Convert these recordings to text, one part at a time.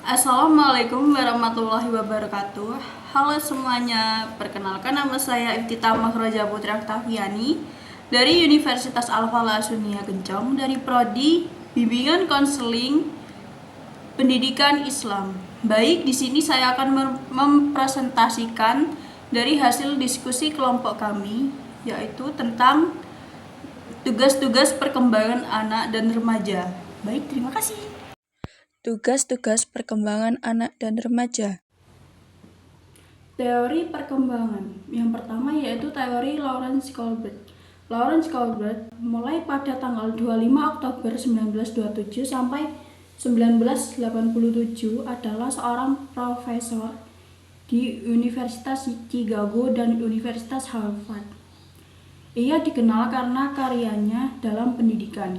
Assalamualaikum warahmatullahi wabarakatuh. Halo semuanya, perkenalkan nama saya Iftitah Mahroja Putri Aktaviani dari Universitas Al-Falah Sunia Kencong dari Prodi Bimbingan Konseling Pendidikan Islam. Baik, di sini saya akan mempresentasikan dari hasil diskusi kelompok kami, yaitu tentang tugas-tugas perkembangan anak dan remaja. Baik, terima kasih. Tugas-tugas perkembangan anak dan remaja. Teori perkembangan. Yang pertama yaitu teori Lawrence Colbert. Lawrence Colbert mulai pada tanggal 25 Oktober 1927 sampai 1987 adalah seorang profesor di Universitas Chicago dan Universitas Harvard. Ia dikenal karena karyanya dalam pendidikan,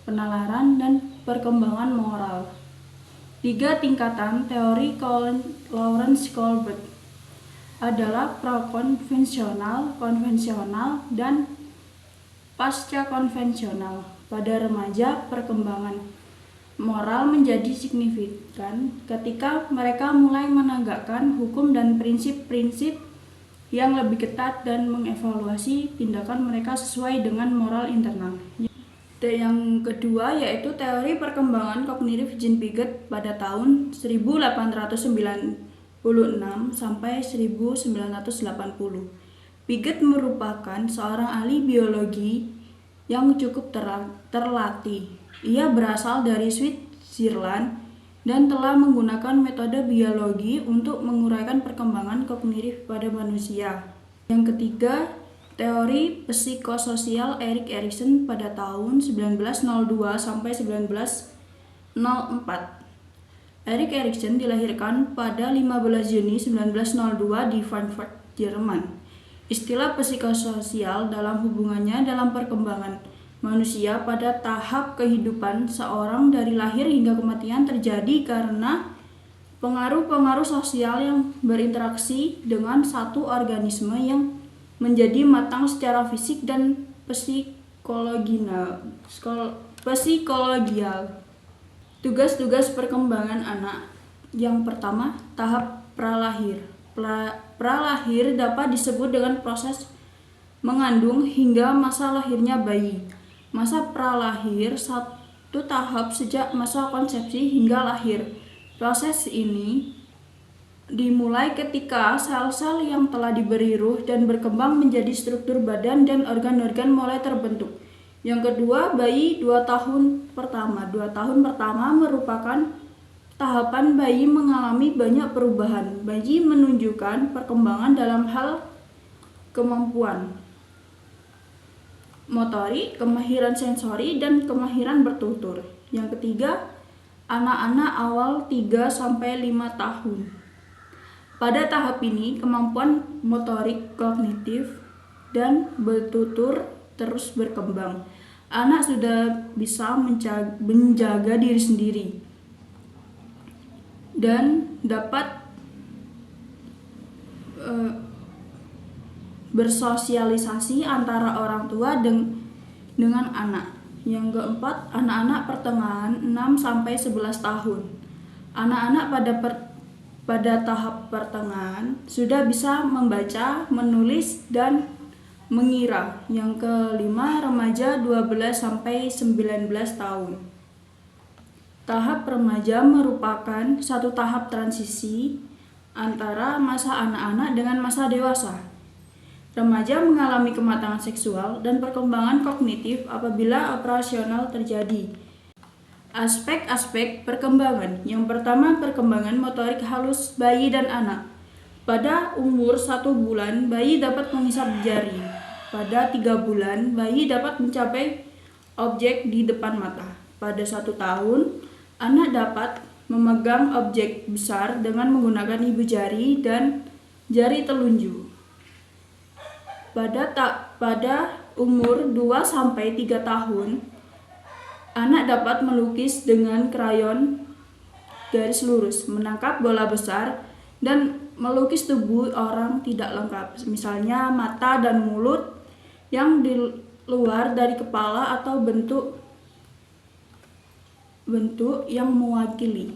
penalaran, dan perkembangan moral. 3 tingkatan teori Lawrence Colbert adalah prakonvensional, konvensional, dan pasca konvensional. Pada remaja, perkembangan moral menjadi signifikan ketika mereka mulai menegakkan hukum dan prinsip-prinsip yang lebih ketat dan mengevaluasi tindakan mereka sesuai dengan moral internal. Yang kedua yaitu teori perkembangan kognitif Jean Piaget pada tahun 1896 sampai 1980. Piaget merupakan seorang ahli biologi yang cukup terlatih. Ia berasal dari Switzerland dan telah menggunakan metode biologi untuk menguraikan perkembangan kognitif pada manusia. Yang ketiga, teori psikososial Erik Erikson pada tahun 1902 sampai 1904. Erik Erikson dilahirkan pada 15 Juni 1902 di Frankfurt, Jerman. Istilah psikososial dalam hubungannya dalam perkembangan manusia pada tahap kehidupan seorang dari lahir hingga kematian terjadi karena pengaruh-pengaruh sosial yang berinteraksi dengan satu organisme yang menjadi matang secara fisik dan psikologial. Tugas-tugas perkembangan anak. Yang pertama, tahap pralahir. Pralahir dapat disebut dengan proses mengandung hingga masa lahirnya bayi. Masa pralahir satu tahap sejak masa konsepsi hingga lahir. Proses ini dimulai ketika sel-sel yang telah diberi ruh dan berkembang menjadi struktur badan dan organ-organ mulai terbentuk. Yang kedua, bayi 2 tahun pertama. 2 tahun pertama merupakan tahapan bayi mengalami banyak perubahan. Bayi menunjukkan perkembangan dalam hal kemampuan motorik, kemahiran sensori, dan kemahiran bertutur. Yang ketiga, anak-anak awal 3-5 tahun. Pada tahap ini, kemampuan motorik, kognitif, dan bertutur terus berkembang. Anak sudah bisa menjaga diri sendiri dan dapat bersosialisasi antara orang tua dengan anak. Yang keempat, anak-anak pertengahan 6-11 tahun. Anak-anak pada tahap pertengahan sudah bisa membaca, menulis, dan mengira. Yang kelima, remaja 12-19 tahun. Tahap remaja merupakan satu tahap transisi antara masa anak-anak dengan masa dewasa. Remaja mengalami kematangan seksual dan perkembangan kognitif apabila operasional terjadi. Aspek-aspek perkembangan. Yang pertama, perkembangan motorik halus bayi dan anak. Pada umur 1 bulan, bayi dapat menghisap jari. Pada 3 bulan, bayi dapat mencapai objek di depan mata. Pada 1 tahun, anak dapat memegang objek besar dengan menggunakan ibu jari dan jari telunjuk. Pada umur 2-3 tahun, anak dapat melukis dengan krayon garis lurus, menangkap bola besar, dan melukis tubuh orang tidak lengkap, misalnya mata dan mulut yang di luar dari kepala atau bentuk yang mewakili.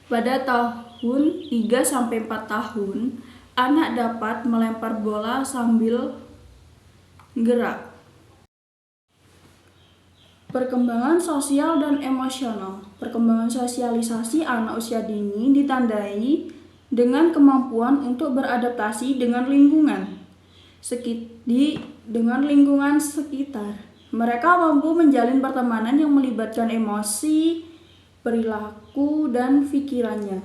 Pada tahun 3-4 tahun, anak dapat melempar bola sambil gerak. Perkembangan sosial dan emosional. Perkembangan sosialisasi anak usia dini ditandai dengan kemampuan untuk beradaptasi dengan lingkungan sekitar. Mereka mampu menjalin pertemanan yang melibatkan emosi, perilaku, dan pikirannya.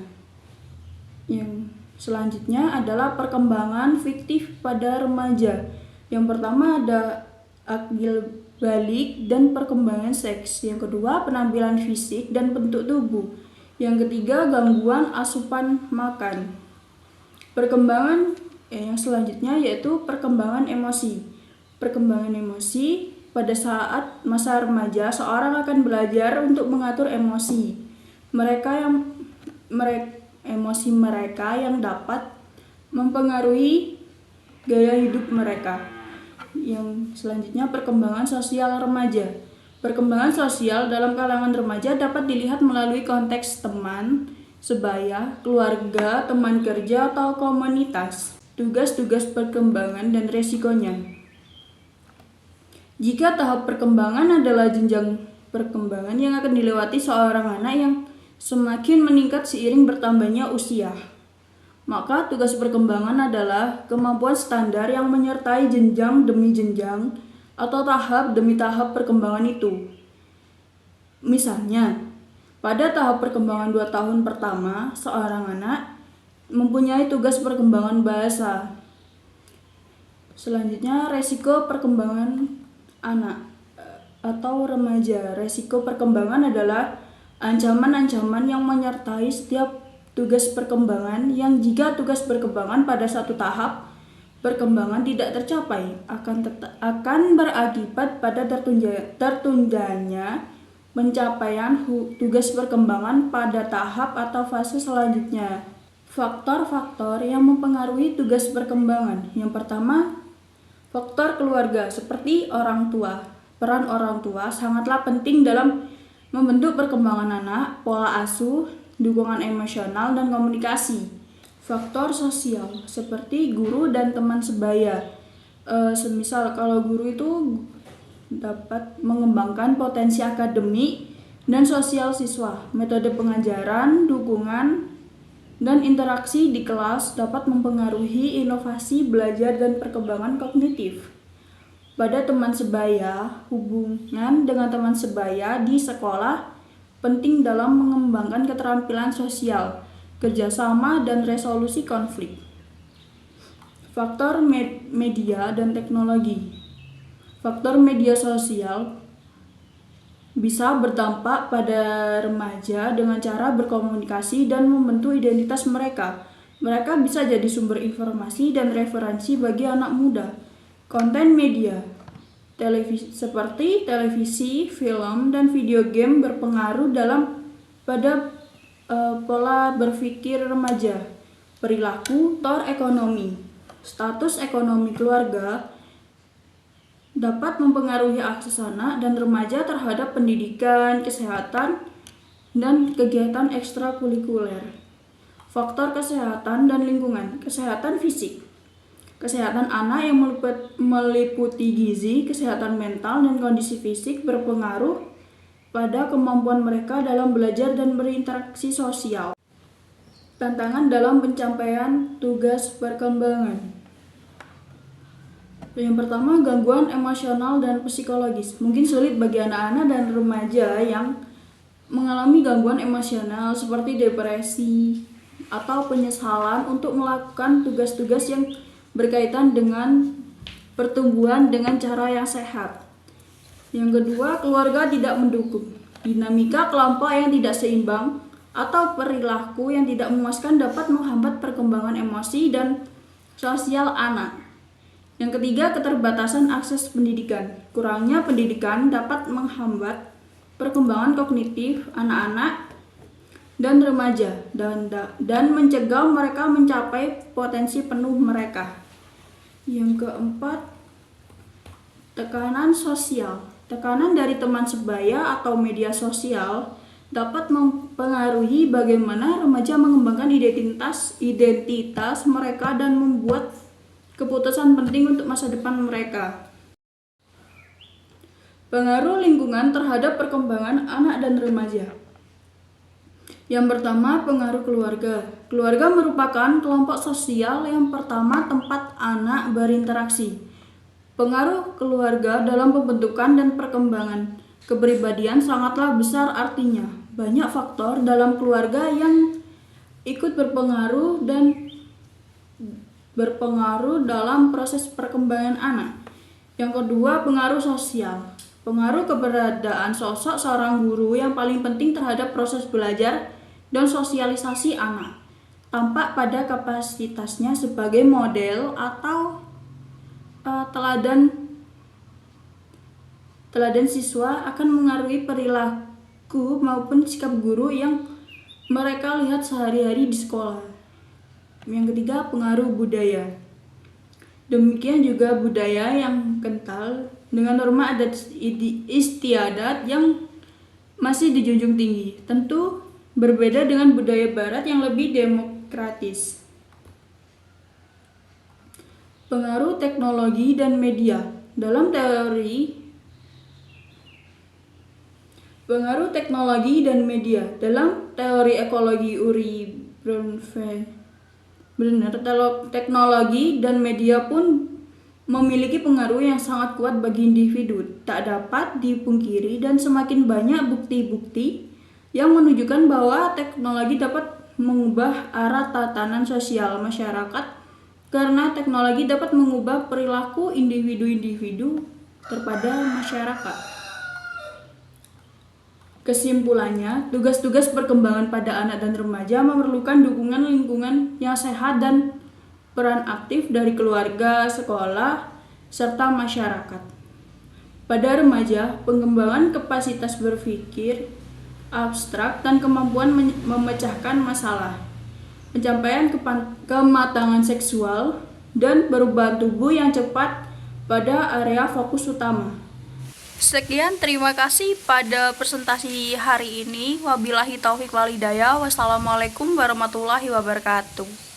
Yang selanjutnya adalah perkembangan fiktif pada remaja. Yang pertama ada akil balik dan perkembangan seks. Yang kedua, penampilan fisik dan bentuk tubuh. Yang ketiga, gangguan asupan makan. Yang selanjutnya yaitu perkembangan emosi. Perkembangan emosi pada saat masa remaja, seorang akan belajar untuk mengatur emosi mereka yang dapat mempengaruhi gaya hidup mereka. Yang selanjutnya perkembangan sosial remaja. Perkembangan sosial dalam kalangan remaja dapat dilihat melalui konteks teman sebaya, keluarga, teman kerja, atau komunitas. Tugas-tugas perkembangan dan resikonya. Jika tahap perkembangan adalah jenjang perkembangan yang akan dilewati seorang anak yang semakin meningkat seiring bertambahnya usia, maka tugas perkembangan adalah kemampuan standar yang menyertai jenjang demi jenjang atau tahap demi tahap perkembangan itu. Misalnya, pada tahap perkembangan 2 tahun pertama, seorang anak mempunyai tugas perkembangan bahasa. Selanjutnya, resiko perkembangan anak atau remaja. Resiko perkembangan adalah ancaman-ancaman yang menyertai setiap tugas perkembangan yang jika tugas perkembangan pada satu tahap perkembangan tidak tercapai akan berakibat pada tertundanya pencapaian tugas perkembangan pada tahap atau fase selanjutnya. Faktor-faktor yang mempengaruhi tugas perkembangan. Yang pertama, faktor keluarga seperti orang tua. Peran orang tua sangatlah penting dalam membentuk perkembangan anak, pola asuh, dukungan emosional, dan komunikasi. Faktor sosial seperti guru dan teman sebaya. Semisal kalau guru itu dapat mengembangkan potensi akademik dan sosial siswa. Metode pengajaran, dukungan, dan interaksi di kelas dapat mempengaruhi inovasi belajar dan perkembangan kognitif. Pada teman sebaya, hubungan dengan teman sebaya di sekolah penting dalam mengembangkan keterampilan sosial, kerjasama, dan resolusi konflik. Faktor media dan teknologi. Faktor media sosial bisa berdampak pada remaja dengan cara berkomunikasi dan membentuk identitas mereka. Mereka bisa jadi sumber informasi dan referensi bagi anak muda. Konten media seperti televisi, film, dan video game berpengaruh pada pola berpikir remaja, perilaku, ekonomi. Status ekonomi keluarga dapat mempengaruhi akses anak dan remaja terhadap pendidikan, kesehatan, dan kegiatan ekstrakurikuler. Faktor kesehatan dan lingkungan. Kesehatan fisik. Kesehatan anak yang meliputi gizi, kesehatan mental, dan kondisi fisik berpengaruh pada kemampuan mereka dalam belajar dan berinteraksi sosial. Tantangan dalam pencapaian tugas perkembangan. Yang pertama, gangguan emosional dan psikologis. Mungkin sulit bagi anak-anak dan remaja yang mengalami gangguan emosional seperti depresi atau penyesalan untuk melakukan tugas-tugas yang berkaitan dengan pertumbuhan dengan cara yang sehat. Yang kedua, keluarga tidak mendukung. Dinamika kelompok yang tidak seimbang atau perilaku yang tidak memuaskan dapat menghambat perkembangan emosi dan sosial anak. Yang ketiga, keterbatasan akses pendidikan. Kurangnya pendidikan dapat menghambat perkembangan kognitif anak-anak dan remaja dan mencegah mereka mencapai potensi penuh mereka. Yang keempat, tekanan sosial. Tekanan dari teman sebaya atau media sosial dapat mempengaruhi bagaimana remaja mengembangkan identitas mereka dan membuat keputusan penting untuk masa depan mereka. Pengaruh lingkungan terhadap perkembangan anak dan remaja. Yang pertama, pengaruh keluarga. Keluarga merupakan kelompok sosial yang pertama tempat anak berinteraksi. Pengaruh keluarga dalam pembentukan dan perkembangan kepribadian sangatlah besar, artinya banyak faktor dalam keluarga yang ikut berpengaruh dalam proses perkembangan anak. Yang kedua, pengaruh sosial. Pengaruh keberadaan sosok seorang guru yang paling penting terhadap proses belajar dan sosialisasi anak. Tampak pada kapasitasnya sebagai model atau teladan siswa akan mengaruhi perilaku maupun sikap guru yang mereka lihat sehari-hari di sekolah. Yang ketiga, pengaruh budaya. Demikian juga budaya yang kental dengan norma adat istiadat yang masih dijunjung tinggi. Tentu berbeda dengan budaya barat yang lebih demokratis. Pengaruh teknologi dan media. Dalam teori pengaruh teknologi dan media. Dalam teori ekologi Uri Brunner, teknologi dan media pun memiliki pengaruh yang sangat kuat bagi individu. Tak dapat dipungkiri dan semakin banyak bukti-bukti yang menunjukkan bahwa teknologi dapat mengubah arah tatanan sosial masyarakat karena teknologi dapat mengubah perilaku individu-individu terhadap masyarakat. Kesimpulannya, tugas-tugas perkembangan pada anak dan remaja memerlukan dukungan lingkungan yang sehat dan peran aktif dari keluarga, sekolah, serta masyarakat. Pada remaja, pengembangan kapasitas berpikir abstrak dan kemampuan memecahkan masalah, pencapaian kematangan seksual, dan perubahan tubuh yang cepat pada area fokus utama. Sekian, terima kasih pada presentasi hari ini. Wabillahi taufik wal hidayah. Wassalamualaikum warahmatullahi wabarakatuh.